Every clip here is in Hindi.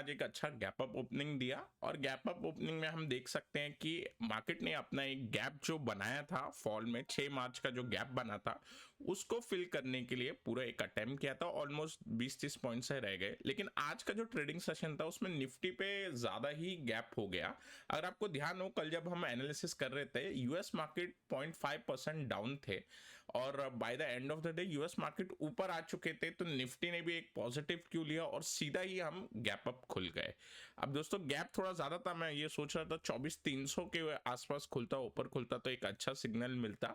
आज एक अच्छा गैप अप ओपनिंग दिया और गैप अप ओपनिंग में हम देख सकते हैं कि मार्केट ने अपना एक गैप जो बनाया था फॉल में 6 मार्च का जो गैप बना था उसको फिल करने के लिए पूरा एक अटेम्प्ट किया था। ऑलमोस्ट 20-30 पॉइंट से रह गए, लेकिन आज का जो ट्रेडिंग सेशन था उसमें निफ्टी पे ज़्यादा ही गैप हो गया। अगर आपको ध्यान हो, कल जब हम एनालिसिस कर रहे थे यूएस मार्केट 0.5% डाउन थे और by the end of the day US market ऊपर आ चुके थे, तो निफ्टी ने भी एक पॉजिटिव क्यू लिया और सीधा ही हम गैप अप खुल गए। अब दोस्तों गैप थोड़ा ज़्यादा था, मैं ये सोच रहा था 24,300 के आसपास खुलता, ऊपर खुलता तो एक अच्छा सिग्नल मिलता।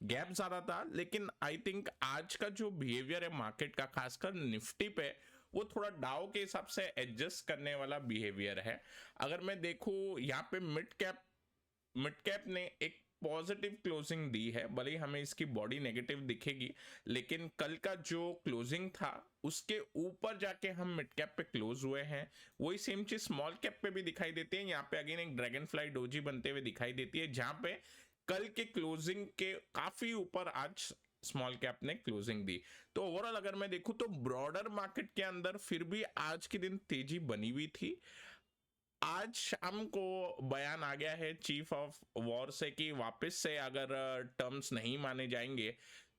गैप ज़्यादा था, लेकिन आई थिंक आज का जो बिहेवियर है मार्केट का, खासकर निफ्टी पे, वो थोड़ा डाउ के हिसाब से एडजस्ट करने वाला बिहेवियर है। अगर मैं देखूँ यहाँ पे मिड कैप ने एक पॉजिटिव क्लोजिंग दी है, भले ही हमें इसकी बॉडी नेगेटिव दिखेगी, लेकिन कल का जो क्लोजिंग था उसके ऊपर जाके हम मिड कैप पे क्लोज हुए हैं। वही सेम चीज स्मॉल कैप पे भी दिखाई देती है। यहाँ पे अगेन एक ड्रैगन फ्लाई डोजी बनते हुए दिखाई देती है, जहां पे कल के क्लोजिंग के काफी ऊपर आज स्मॉल कैप ने क्लोजिंग दी। तो ओवरऑल अगर मैं देखूं तो ब्रॉडर मार्केट के अंदर फिर भी आज के दिन तेजी बनी हुई थी। आज शाम को बयान आ गया है चीफ ऑफ वॉर से कि वापस से अगर टर्म्स नहीं माने जाएंगे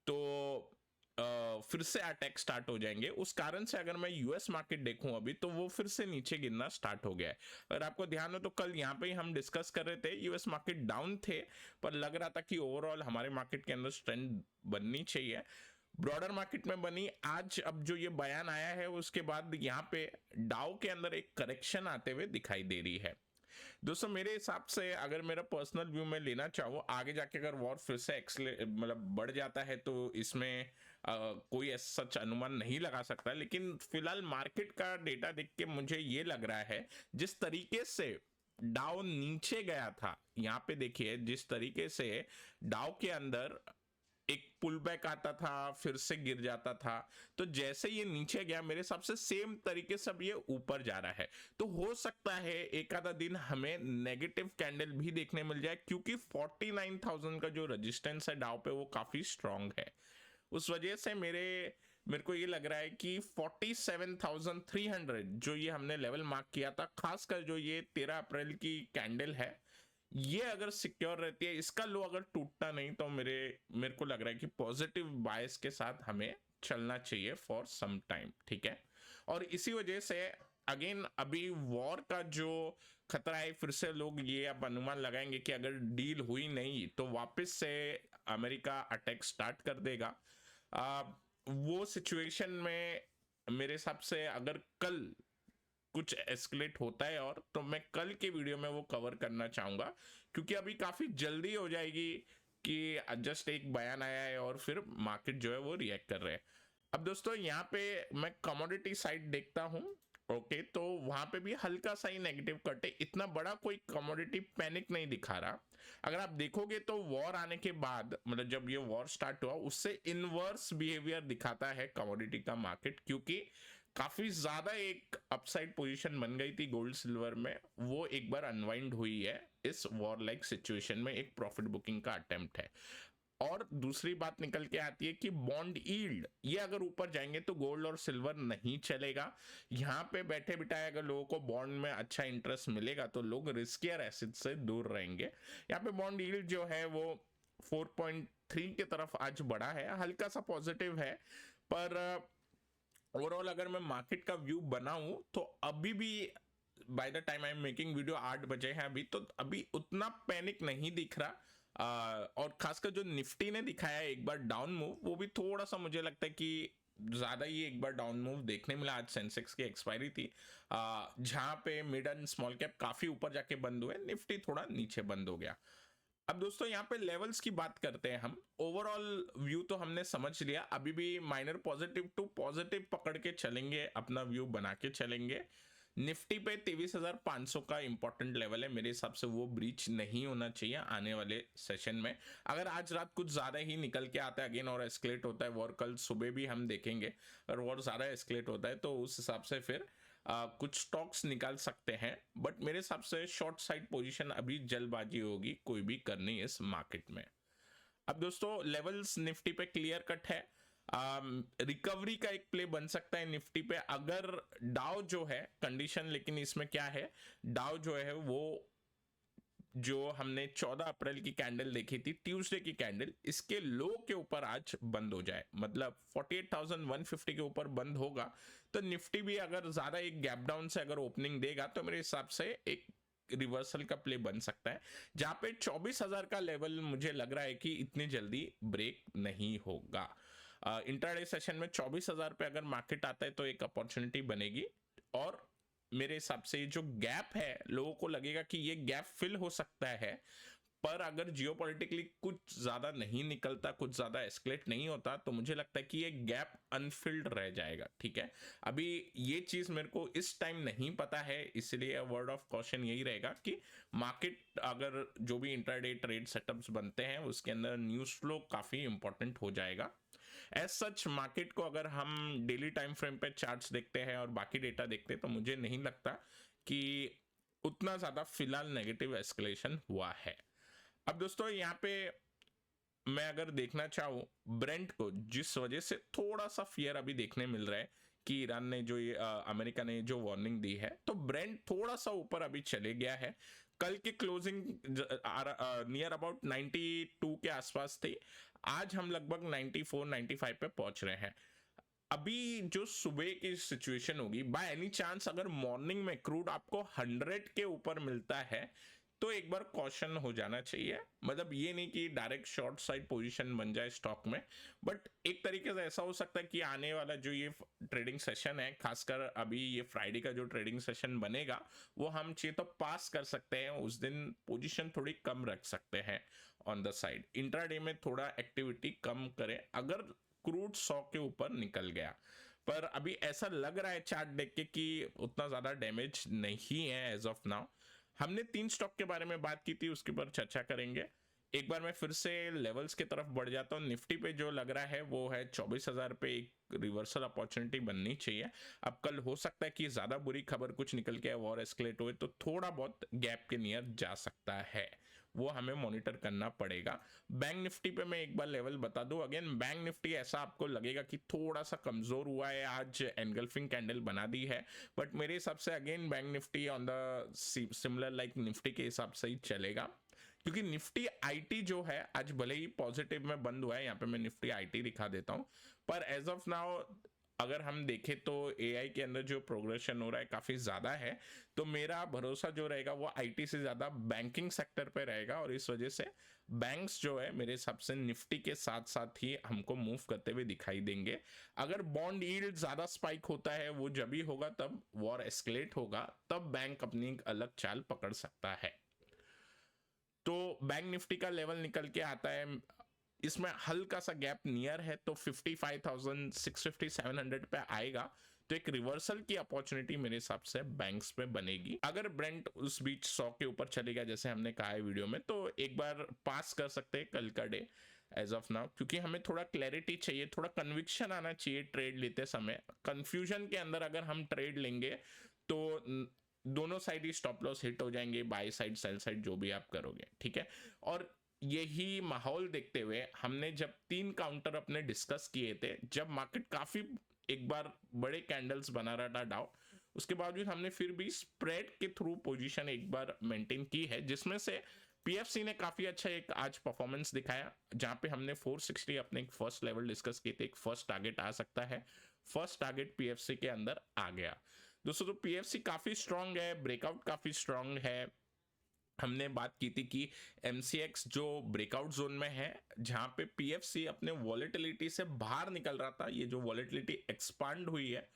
तो फिर से अटैक स्टार्ट हो जाएंगे। उस कारण से अगर मैं यूएस मार्केट देखूं अभी, तो वो फिर से नीचे गिरना स्टार्ट हो गया है। अगर आपको ध्यान हो तो कल यहाँ पे ही हम डिस्कस कर रहे थे, यूएस मार्केट डाउन थे पर लग रहा था कि ओवरऑल हमारे मार्केट के अंदर स्ट्रेंथ बननी चाहिए, ब्रॉडर मार्केट में बनी। आज अब जो ये बयान आया है उसके बाद यहाँ पे डाउ के अंदर एक करेक्शन आते हुए दिखाई दे रही है। दोस्तों मेरे हिसाब से अगर मेरा पर्सनल व्यू में लेना चाहूँ, आगे जाके अगर वॉर फिर से मतलब बढ़ जाता है तो इसमें कोई सच अनुमान नहीं लगा सकता, लेकिन फिलहाल मार्केट का डेटा देख के मुझे ये लग रहा है जिस तरीके से डाउ नीचे गया था, यहाँ पे देखिए जिस तरीके से डाउ के अंदर एक पुल बैक आता था फिर से गिर जाता था, तो जैसे ये नीचे गया मेरे हिसाब से सेम तरीके से अब ये ऊपर जा रहा है। तो हो सकता है एक आधा दिन हमें नेगेटिव कैंडल भी देखने मिल जाए, क्योंकि 49,000 का जो रेजिस्टेंस है डाउ पे वो काफी स्ट्रांग है। उस वजह से मेरे को ये लग रहा है कि 47,300 जो ये हमने लेवल मार्क किया था, खासकर जो ये 13 अप्रैल की कैंडल है, ये अगर सिक्योर रहती है, इसका लो अगर टूटता नहीं, तो मेरे को लग रहा है कि पॉजिटिव बायस के साथ हमें चलना चाहिए फॉर सम टाइम, ठीक है। और इसी वजह से अगेन अभी वॉर का जो खतरा है, फिर से लोग ये अब अनुमान लगाएंगे कि अगर डील हुई नहीं तो वापस से अमेरिका अटैक स्टार्ट कर देगा। वो सिचुएशन में मेरे हिसाब से अगर कल कुछ एस्केलेट होता है और तो मैं कल के वीडियो में वो कवर करना चाहूंगा, क्योंकि अभी काफी जल्दी हो जाएगी कि जस्ट एक बयान आया है और फिर मार्केट जो है वो रिएक्ट कर रहे हैं। अब दोस्तों यहाँ पे मैं कमोडिटी साइड देखता हूँ, ओके, तो वहां पे भी हल्का सा ही नेगेटिव कट है, इतना बड़ा कोई कमोडिटी पैनिक नहीं दिखा रहा। अगर आप देखोगे तो वॉर आने के बाद, मतलब जब ये वॉर स्टार्ट हुआ उससे इनवर्स बिहेवियर दिखाता है कमोडिटी का मार्केट, क्योंकि काफी ज्यादा एक अपसाइड पोजीशन बन गई थी गोल्ड सिल्वर में, वो एक बार अनवाइंड हुई है इस वॉर लाइक सिचुएशन में, एक प्रॉफिट बुकिंग का अटेम्प्ट है। और दूसरी बात निकल के आती है कि बॉन्ड यील्ड ये अगर ऊपर जाएंगे तो गोल्ड और सिल्वर नहीं चलेगा। यहाँ पे बैठे बिठाए अगर लोगों को बॉन्ड में अच्छा इंटरेस्ट मिलेगा तो लोग रिस्कियर एसेट से दूर रहेंगे। यहाँ पे बॉन्ड यील्ड जो है वो 4.3 की तरफ आज बढ़ा है, हल्का सा पॉजिटिव है, पर ओवरऑल अगर मैं मार्केट का व्यू बनाऊं तो अभी भी by the time I am making video 8 बजे हैं अभी, तो अभी उतना पैनिक नहीं दिख रहा। और खासकर जो निफ्टी ने दिखाया है एक बार डाउन मूव, वो भी थोड़ा सा मुझे लगता है कि ज्यादा ही एक बार डाउन मूव देखने मिला। आज सेंसेक्स की एक्सपायरी थी जहां पे मिड एंड स्मॉल कैप काफी ऊपर जाके बंद हुए, निफ्टी थोड़ा नीचे बंद हो गया। अब दोस्तों यहाँ पे लेवल्स की बात करते हैं हम। ओवरऑल व्यू तो हमने समझ लिया, अभी भी माइनर पॉजिटिव टू पॉजिटिव पकड़ के चलेंगे, अपना व्यू बना के चलेंगे। निफ्टी पे 23,500 का इंपॉर्टेंट लेवल है, मेरे हिसाब से वो ब्रीच नहीं होना चाहिए आने वाले सेशन में। अगर आज रात कुछ ज़्यादा ही निकल के आता है अगेन और एस्केलेट होता है वॉर, कल सुबह भी हम देखेंगे अगर वॉर ज़्यादा एस्केलेट होता है तो उस हिसाब से फिर कुछ स्टॉक्स निकाल सकते हैं, बट मेरे हिसाब से शॉर्ट साइड पोजीशन अभी जल्दबाजी होगी कोई भी करनी इस मार्केट में। अब दोस्तों लेवल्स निफ्टी पे क्लियर कट है। रिकवरी का एक प्ले बन सकता है निफ्टी पे अगर डाउ जो है कंडीशन, लेकिन इसमें क्या है, डाउ जो है वो जो हमने 14 अप्रैल की कैंडल देखी थी, ट्यूसडे की कैंडल, इसके लो के ऊपर आज बंद हो जाए, मतलब 48,150 के ऊपर बंद होगा, तो निफ्टी भी अगर ज्यादा एक गैप डाउन से अगर ओपनिंग देगा तो मेरे हिसाब से एक रिवर्सल का प्ले बन सकता है, जहां पे 24,000 का लेवल मुझे लग रहा है कि इतनी जल्दी ब्रेक नहीं होगा। इंट्राडे सेशन में 24,000 पे अगर मार्केट आता है तो एक अपॉर्चुनिटी बनेगी, और मेरे हिसाब से जो गैप है, लोगों को लगेगा कि ये गैप फिल हो सकता है, पर अगर जियोपॉलिटिकली कुछ ज्यादा नहीं निकलता, कुछ ज्यादा एस्केलेट नहीं होता, तो मुझे लगता है कि ये गैप अनफिल्ड रह जाएगा। ठीक है, अभी ये चीज मेरे को इस टाइम नहीं पता है, इसलिए वर्ड ऑफ कॉशन यही रहेगा कि मार्केट अगर जो भी इंट्राडे ट्रेड सेटअप्स बनते हैं उसके अंदर न्यूज फ्लो काफी इंपॉर्टेंट हो जाएगा। एज सच मार्केट को अगर हम डेली टाइम फ्रेम पे चार्ट्स देखते हैं और बाकी डेटा देखते हैं तो मुझे नहीं लगता कि उतना ज्यादा फिलहाल नेगेटिव एस्केलेशन हुआ है। अब दोस्तों यहाँ पे मैं अगर देखना चाहूँ ब्रेंट को, जिस वजह से थोड़ा सा फियर अभी देखने मिल रहा है कि ईरान ने जो ये अमेरिका ने जो वार्निंग दी है, तो ब्रेंट थोड़ा सा ऊपर अभी चले गया है। कल की क्लोजिंग नियर अबाउट 92 के आसपास थी, आज हम लगभग 94 95 पे पहुंच रहे हैं। अभी जो सुबह की सिचुएशन होगी, बाय एनी चांस अगर मॉर्निंग में क्रूड आपको 100 के ऊपर मिलता है तो एक बार कॉशन हो जाना चाहिए, मतलब ये नहीं कि डायरेक्ट शॉर्ट साइड पोजीशन बन जाए स्टॉक में, बट एक तरीके से ऐसा हो सकता है कि आने वाला जो ये ट्रेडिंग सेशन है, खासकर अभी ये फ्राइडे का जो ट्रेडिंग सेशन बनेगा, वो हम चाहिए तो पास कर सकते हैं, उस दिन पोजीशन थोड़ी कम रख सकते हैं ऑन द साइड, इंट्राडे में थोड़ा एक्टिविटी कम करें अगर क्रूड 100 के ऊपर निकल गया। पर अभी ऐसा लग रहा है चार्ट देख के कि उतना ज्यादा डैमेज नहीं है एज ऑफ नाउ। हमने 3 स्टॉक के बारे में बात की थी, उसके ऊपर चर्चा करेंगे। एक बार मैं फिर से लेवल्स की तरफ बढ़ जाता हूँ। निफ्टी पे जो लग रहा है वो है 24,000 पे एक रिवर्सल अपॉर्चुनिटी बननी चाहिए। अब कल हो सकता है कि ज्यादा बुरी खबर कुछ निकल के वॉर एस्केलेट हुए तो थोड़ा बहुत गैप के नियर जा सकता है, वो हमें मॉनिटर करना पड़ेगा। बैंक निफ्टी पे मैं एक बार लेवल बता दूं, अगेन बैंक निफ्टी ऐसा आपको लगेगा कि थोड़ा सा कमजोर हुआ है, आज एनगल्फिंग कैंडल बना दी है, बट मेरे हिसाब से again bank Nifty on the similar like Nifty के हिसाब से ही चलेगा, क्योंकि निफ्टी आईटी जो है आज भले ही पॉजिटिव में बंद हुआ है, यहाँ पे मैं निफ्टी आईटी दिखा देता हूँ, पर एज ऑफ नाउ अगर हम देखें तो एआई के अंदर जो प्रोग्रेशन हो रहा है काफी ज्यादा है, तो मेरा भरोसा जो रहेगा वो आईटी से ज्यादा बैंकिंग सेक्टर पे रहेगा, और इस वजह से बैंक्स जो है मेरे हिसाब से निफ्टी के साथ साथ ही हमको मूव करते हुए दिखाई देंगे। अगर बॉन्ड यील्ड ज्यादा स्पाइक होता है, वो जब भी होगा तब वॉर एस्केलेट होगा, तब बैंक अपनी एक अलग चाल पकड़ सकता है। तो बैंक निफ्टी का लेवल निकल के आता है, इसमें हल्का सा गैप नियर है, तो 55,650 700 पे आएगा, तो एक रिवर्सल की अपॉर्चुनिटी मेरे हिसाब से बैंक्स पे बनेगी। अगर ब्रेंट उस बीच 100 के ऊपर चलेगा जैसे हमने कहा है वीडियो में, तो एक बार पास कर सकते हैं कल का डे एज ऑफ नाउ, क्योंकि हमें थोड़ा क्लैरिटी चाहिए, थोड़ा कन्विक्शन आना चाहिए ट्रेड लेते समय। कंफ्यूजन के अंदर अगर हम ट्रेड लेंगे तो दोनों साइड ही स्टॉप लॉस हिट हो जाएंगे, बाय साइड सेल साइड जो भी आप करोगे, ठीक है। और यही माहौल देखते हुए हमने जब 3 काउंटर अपने डिस्कस किए थे, जब मार्केट काफी एक बार बड़े कैंडल्स बना रहा था डाउ, उसके बावजूद हमने फिर भी स्प्रेड के थ्रू पोजीशन एक बार मेंटेन की है, जिसमें से पीएफसी ने काफी अच्छा एक आज परफॉर्मेंस दिखाया, जहां पे हमने 460 अपने एक फर्स्ट लेवल डिस्कस किए थे, एक फर्स्ट टारगेट आ सकता है, फर्स्ट टारगेट पीएफसी के अंदर आ गया दोस्तों। तो पीएफसी काफी स्ट्रांग है, ब्रेकआउट काफी स्ट्रांग है। हमने बात की थी कि एमसीएक्स जो ब्रेकआउट जोन में है, जहां पे पीएफसी अपने वॉलेटिलिटी से बाहर निकल रहा था, ये जो वॉलेटिलिटी एक्सपांड हुई है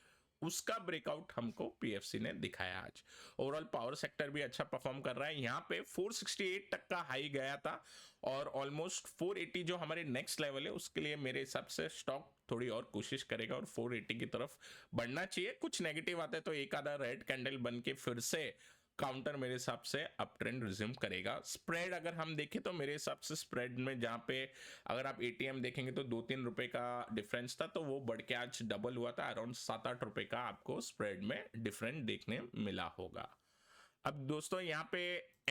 उसका ब्रेकआउट हमको पीएफसी ने दिखाया आज। ओवरऑल पावर सेक्टर भी अच्छा परफॉर्म कर रहा है, यहाँ पे 468 तक का हाई गया था, और ऑलमोस्ट 480 जो हमारे नेक्स्ट लेवल है उसके लिए मेरे हिसाब से स्टॉक थोड़ी और कोशिश करेगा और 480 की तरफ बढ़ना चाहिए। कुछ नेगेटिव आता है तो एक आधा रेड कैंडल बन के फिर से काउंटर मेरे हिसाब से अप ट्रेंड रिज्यूम करेगा। स्प्रेड अगर हम देखें तो मेरे हिसाब से स्प्रेड में जहां पे अगर आप एटीएम देखेंगे तो 2-3 रुपए का डिफरेंस था, तो वो बढ़ के आज डबल हुआ था, अराउंड 7-8 रुपए का आपको स्प्रेड में डिफरेंट देखने मिला होगा। अब दोस्तों यहाँ पे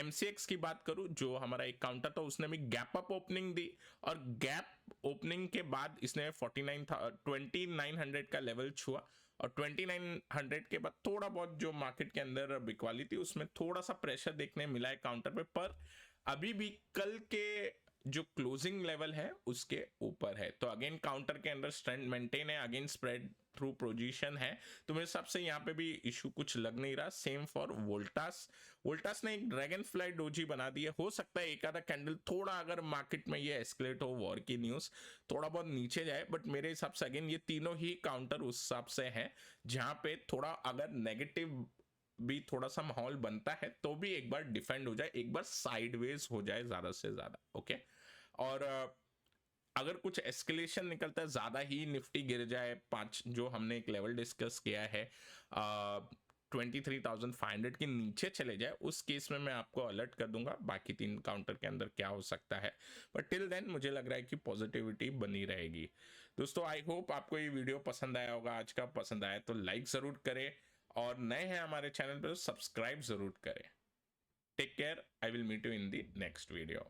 MCX की बात करूं, जो हमारा एक काउंटर था उसने भी गैप अप ओपनिंग दी, और गैप ओपनिंग के बाद इसने 2900 का लेवल छुआ, और 2900 के बाद थोड़ा बहुत जो मार्केट के अंदर बिकवाली थी उसमें थोड़ा सा प्रेशर देखने मिला है काउंटर पे, पर अभी भी कल के जो क्लोजिंग लेवल है उसके ऊपर है। तो अगेन काउंटर के अंदर स्ट्रेंथ मेंटेन है, अगेन स्प्रेड थ्रू पोजीशन है, तो मेरे हिसाब से यहाँ पे भी इशू कुछ लग नहीं रहा। सेम फॉर वोल्टास, वोल्टास ने एक ड्रैगन फ्लाई डोजी बना दी है, हो सकता है एक आधा कैंडल थोड़ा अगर मार्केट में ये एस्केलेट हो वॉर की न्यूज थोड़ा बहुत नीचे जाए, बट मेरे हिसाब से अगेन ये तीनों ही काउंटर उस हिसाब से हैं जहां पे थोड़ा अगर नेगेटिव भी थोड़ा सा माहौल बनता है तो भी एक बार डिफेंड हो जाए, एक बार साइडवेज हो जाए ज्यादा से ज्यादा। ओके, और अगर कुछ एस्केलेशन निकलता है, ज्यादा ही निफ्टी गिर जाए, पांच जो हमने एक लेवल डिस्कस किया है 23,500 के नीचे चले जाए, उस केस में मैं आपको अलर्ट कर दूंगा बाकी तीन काउंटर के अंदर क्या हो सकता है। बट टिल देन मुझे लग रहा है कि पॉजिटिविटी बनी रहेगी। दोस्तों आई होप आपको ये वीडियो पसंद आया होगा, आज का पसंद आया तो लाइक जरूर करें, और नए हैं हमारे चैनल पर तो सब्सक्राइब जरूर करें। Take care, I will meet you in the next video.